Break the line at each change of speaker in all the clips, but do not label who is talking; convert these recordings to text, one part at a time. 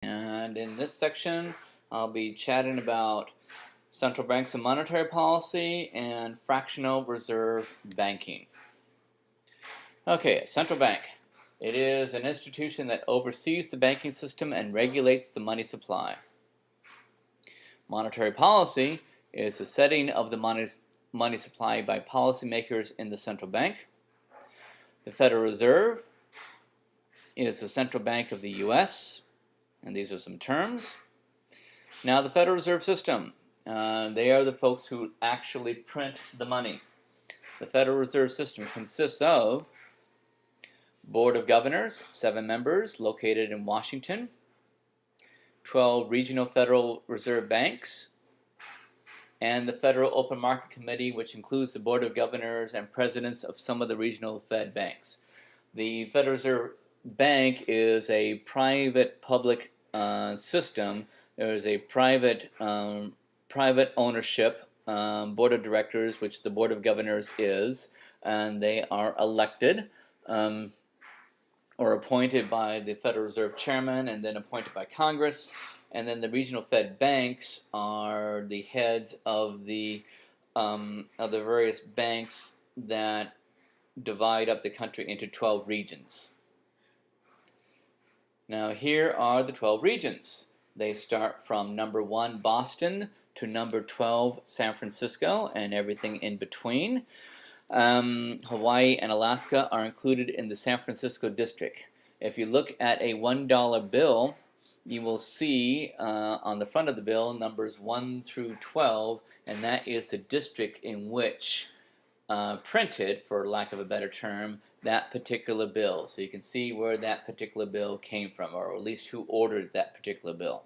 And in this section, I'll be chatting about central banks and monetary policy and fractional reserve banking. Okay, central bank. It is an institution that oversees the banking system and regulates the money supply. Monetary policy is the setting of the money supply by policymakers in the central bank. The Federal Reserve is the central bank of the U.S., and these are some terms. Now, the Federal Reserve System, they are the folks who actually print the money. The Federal Reserve System consists of Board of Governors, 7 members located in Washington, 12 regional Federal Reserve banks, and the Federal Open Market Committee, which includes the Board of Governors and presidents of some of the regional Fed banks. The Federal Reserve Bank is a private-public system. There is a private ownership board of directors, which the Board of Governors is, and they are elected or appointed by the Federal Reserve Chairman and then appointed by Congress. And then the regional Fed banks are the heads of the various banks that divide up the country into 12 regions. Now here are the 12 regions. They start from number 1, Boston, to number 12, San Francisco, and everything in between. Hawaii and Alaska are included in the San Francisco district. If you look at a $1 bill, you will see on the front of the bill numbers 1 through 12, and that is the district in which printed, for lack of a better term, that particular bill. So you can see where that particular bill came from, or at least who ordered that particular bill.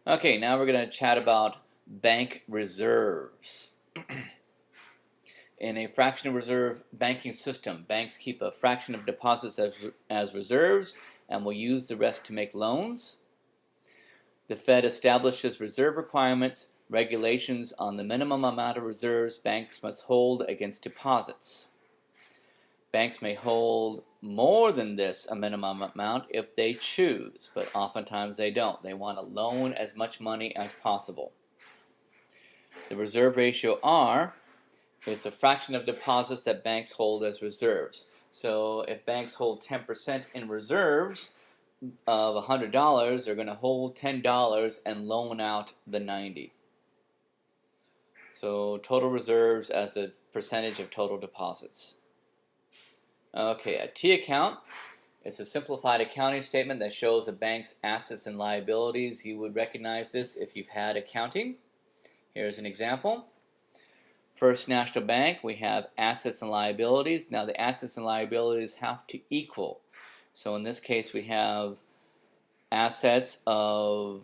Okay, now we're going to chat about bank reserves. In a fractional reserve banking system, banks keep a fraction of deposits as reserves and will use the rest to make loans. The Fed establishes reserve requirements, regulations on the minimum amount of reserves banks must hold against deposits. Banks may hold more than this a minimum amount if they choose, but oftentimes they don't. They want to loan as much money as possible. The reserve ratio R is the fraction of deposits that banks hold as reserves. So if banks hold 10% in reserves of $100, they're going to hold $10 and loan out the 90. So total reserves as a percentage of total deposits. Okay, a T account is a simplified accounting statement that shows a bank's assets and liabilities. You would recognize this if you've had accounting. Here's an example. First National Bank, we have assets and liabilities. Now the assets and liabilities have to equal. So in this case we have assets of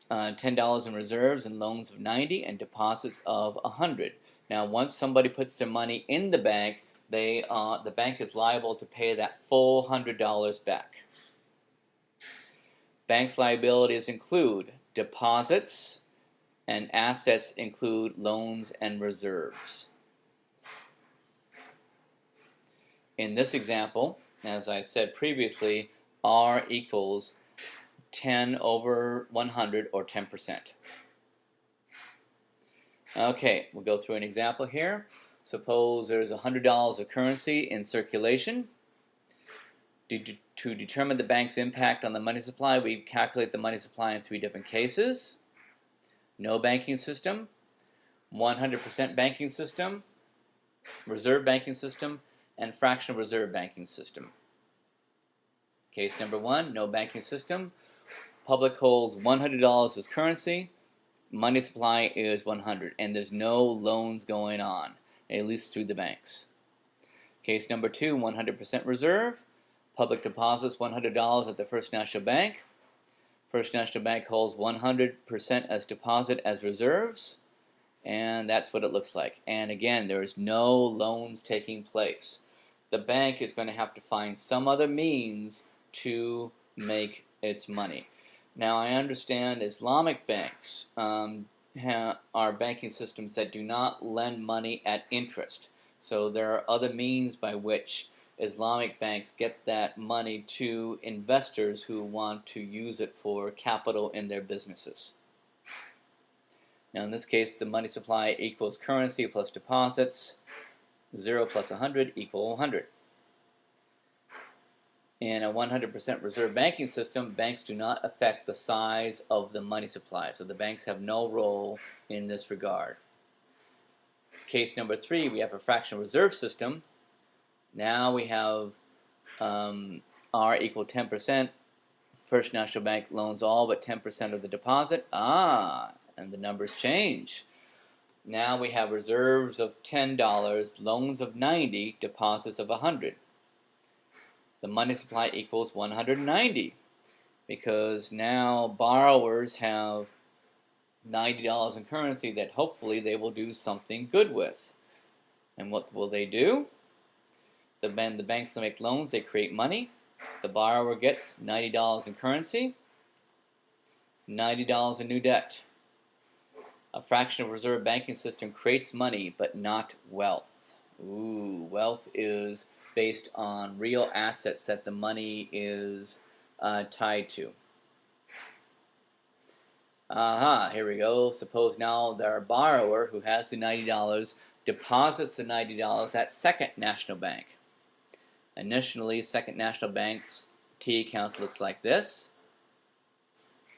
$10 in reserves and loans of 90 and deposits of 100. Now once somebody puts their money in the bank, the bank is liable to pay that full $100 back. Bank's liabilities include deposits, and assets include loans and reserves. In this example, as I said previously, R equals 10 over 100, or 10%. Okay, we'll go through an example here. Suppose there's $100 of currency in circulation. To determine the bank's impact on the money supply, we calculate the money supply in 3 different cases. No banking system, 100% banking system, reserve banking system, and fractional reserve banking system. Case number 1, no banking system. Public holds $100 as currency. Money supply is 100, and there's no loans going on, at least through the banks. Case number 2, 100% reserve. Public deposits $100 at the First National Bank. First National Bank holds 100% as deposit as reserves, and that's what it looks like. And again, there is no loans taking place. The bank is going to have to find some other means to make its money. Now, I understand Islamic banks are banking systems that do not lend money at interest. So there are other means by which Islamic banks get that money to investors who want to use it for capital in their businesses. Now in this case, the money supply equals currency plus deposits. 0 plus 100 equal 100. In a 100% reserve banking system, banks do not affect the size of the money supply, so the banks have no role in this regard. Case number 3, we have a fractional reserve system. Now we have R equal 10%. First National Bank loans all but 10% of the deposit. And the numbers change. Now we have reserves of $10, loans of $90, deposits of $100. The money supply equals 190 because now borrowers have $90 in currency that hopefully they will do something good with. And what will they do? The banks that make loans, they create money. The borrower gets $90 in currency, $90 in new debt. A fractional reserve banking system creates money, but not wealth. Wealth is based on real assets that the money is tied to. Here we go. Suppose now our borrower who has the $90 deposits the $90 at Second National Bank. Initially, Second National Bank's T accounts looks like this,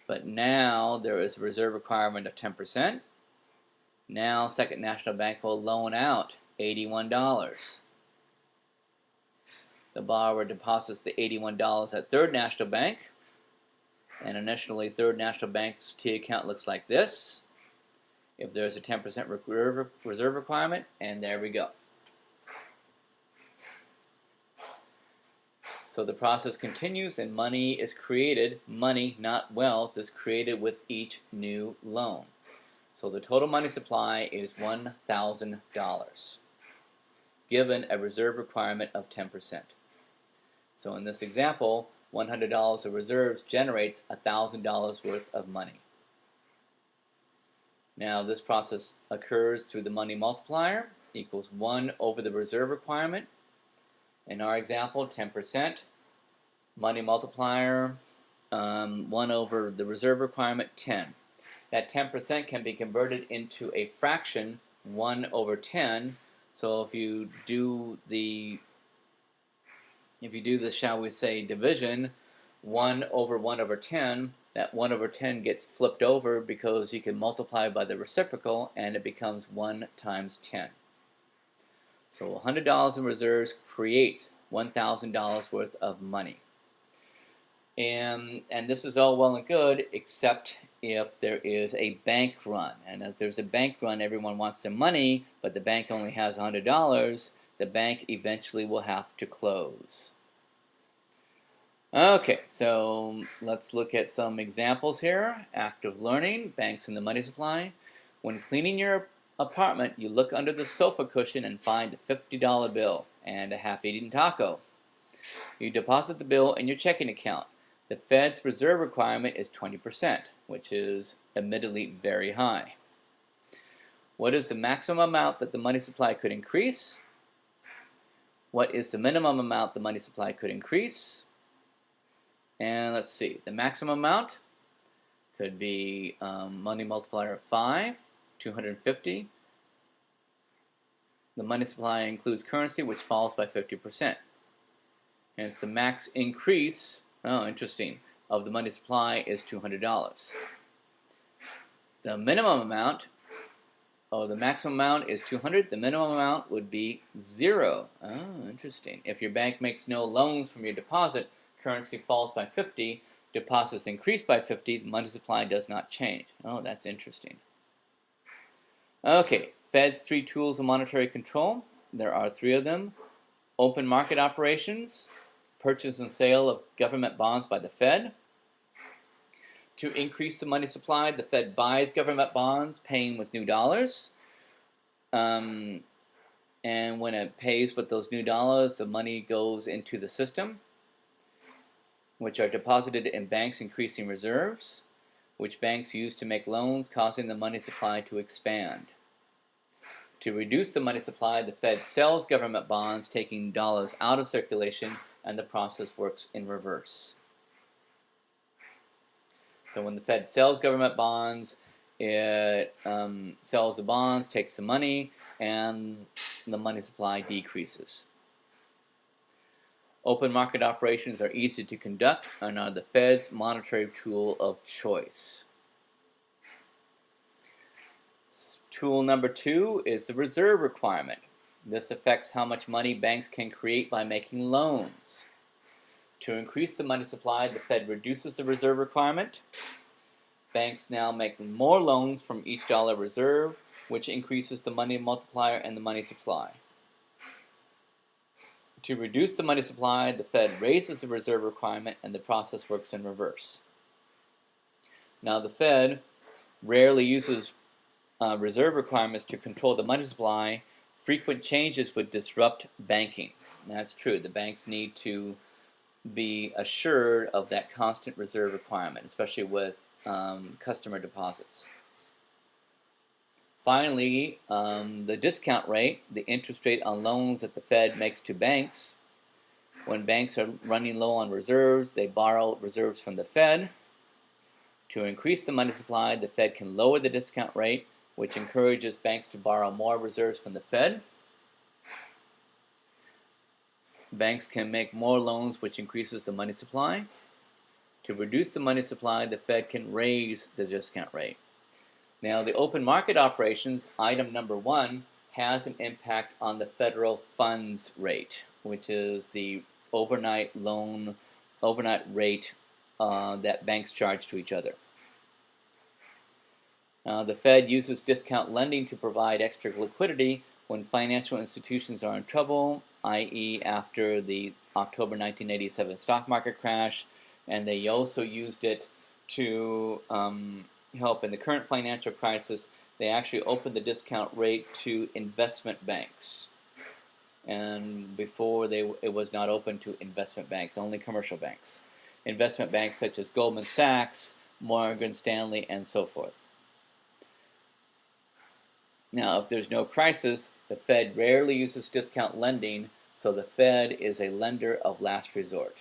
but now there is a reserve requirement of 10%. Now Second National Bank will loan out $81. The borrower deposits the $81 at Third National Bank, and initially Third National Bank's T account looks like this. If there's a 10% reserve requirement, and there we go. So the process continues and money is created. Money, not wealth, is created with each new loan. So the total money supply is $1,000, given a reserve requirement of 10%. So in this example, $100 of reserves generates $1,000 worth of money. Now this process occurs through the money multiplier, equals 1 over the reserve requirement. In our example, 10%. Money multiplier, 1 over the reserve requirement, 10. That 10% can be converted into a fraction, 1 over 10. So if you do the, shall we say, division, 1 over 10, that 1 over 10 gets flipped over because you can multiply by the reciprocal and it becomes 1 times 10. So $100 in reserves creates $1,000 worth of money. And this is all well and good, except if there is a bank run. And if there's a bank run, everyone wants their money, but the bank only has $100, the bank eventually will have to close. Okay, so let's look at some examples here. Active learning, banks and the money supply. When cleaning your apartment, you look under the sofa cushion and find a $50 bill and a half-eaten taco. You deposit the bill in your checking account. The Fed's reserve requirement is 20%, which is admittedly very high. What is the maximum amount that the money supply could increase? What is the minimum amount the money supply could increase? And let's see, the maximum amount could be money multiplier of 5, 250. The money supply includes currency, which falls by 50%. And it's the max increase, interesting, of the money supply is $200. The minimum amount, the maximum amount is 200. The minimum amount would be 0. Interesting. If your bank makes no loans from your deposit, currency falls by 50, deposits increase by 50, the money supply does not change. That's interesting. Okay, Fed's 3 tools of monetary control. There are 3 of them. Open market operations, purchase and sale of government bonds by the Fed. To increase the money supply, the Fed buys government bonds, paying with new dollars. And when it pays with those new dollars, the money goes into the system, which are deposited in banks, increasing reserves, which banks use to make loans, causing the money supply to expand. To reduce the money supply, the Fed sells government bonds, taking dollars out of circulation, and the process works in reverse. So when the Fed sells government bonds, it sells the bonds, takes the money, and the money supply decreases. Open market operations are easy to conduct and are the Fed's monetary tool of choice. Tool number 2 is the reserve requirement. This affects how much money banks can create by making loans. To increase the money supply, the Fed reduces the reserve requirement. Banks now make more loans from each dollar reserve, which increases the money multiplier and the money supply. To reduce the money supply, the Fed raises the reserve requirement, and the process works in reverse. Now, the Fed rarely uses reserve requirements to control the money supply. Frequent changes would disrupt banking. That's true. The banks need to be assured of that constant reserve requirement, especially with customer deposits. Finally, the discount rate, the interest rate on loans that the Fed makes to banks. When banks are running low on reserves, they borrow reserves from the Fed. To increase the money supply, the Fed can lower the discount rate, which encourages banks to borrow more reserves from the Fed. Banks can make more loans, which increases the money supply. To reduce the money supply, the Fed can raise the discount rate. Now, the open market operations, item number 1, has an impact on the federal funds rate, which is the overnight rate that banks charge to each other. The Fed uses discount lending to provide extra liquidity when financial institutions are in trouble, i.e. after the October 1987 stock market crash, and they also used it to help in the current financial crisis. They actually opened the discount rate to investment banks. And before it was not open to investment banks, only commercial banks. Investment banks such as Goldman Sachs, Morgan Stanley, and so forth. Now, if there's no crisis, the Fed rarely uses discount lending, so the Fed is a lender of last resort.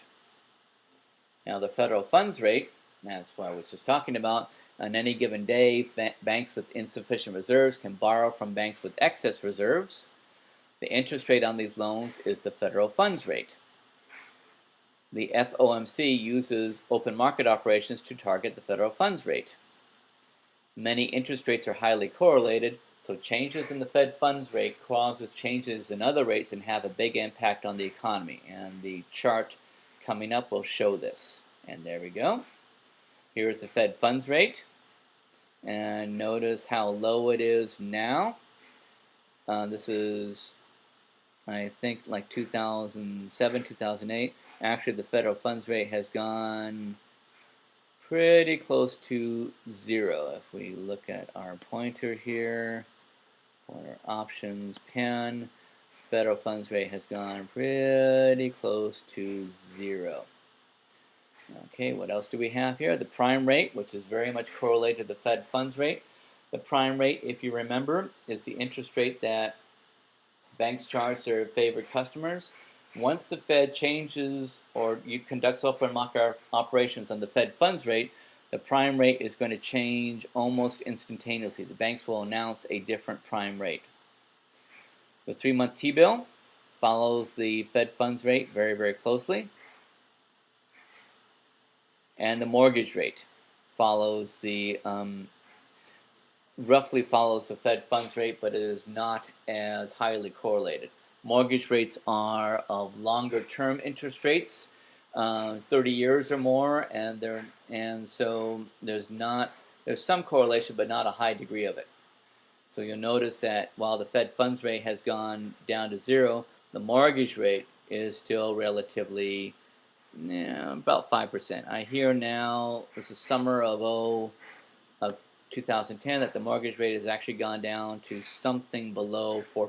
Now, the federal funds rate, that's what I was just talking about. On any given day, banks with insufficient reserves can borrow from banks with excess reserves. The interest rate on these loans is the federal funds rate. The FOMC uses open market operations to target the federal funds rate. Many interest rates are highly correlated, so changes in the Fed funds rate causes changes in other rates and have a big impact on the economy. And the chart coming up will show this. And there we go. Here's the Fed funds rate. And notice how low it is now. This is, I think, like 2007, 2008. Actually, the federal funds rate has gone pretty close to 0. If we look at our pointer here, or options pen, federal funds rate has gone pretty close to 0. Okay, what else do we have here? The prime rate, which is very much correlated to the Fed funds rate. The prime rate, if you remember, is the interest rate that banks charge their favored customers. Once the Fed changes or conducts open market operations on the Fed funds rate, the prime rate is going to change almost instantaneously. The banks will announce a different prime rate. The 3-month T-bill follows the Fed funds rate very, very closely. And the mortgage rate follows roughly follows the Fed funds rate, but it is not as highly correlated. Mortgage rates are of longer term interest rates, 30 years or more, and so there's some correlation, but not a high degree of it. So you'll notice that while the Fed funds rate has gone down to 0, the mortgage rate is still relatively about 5%. I hear now, this is summer of 2010, that the mortgage rate has actually gone down to something below 4%.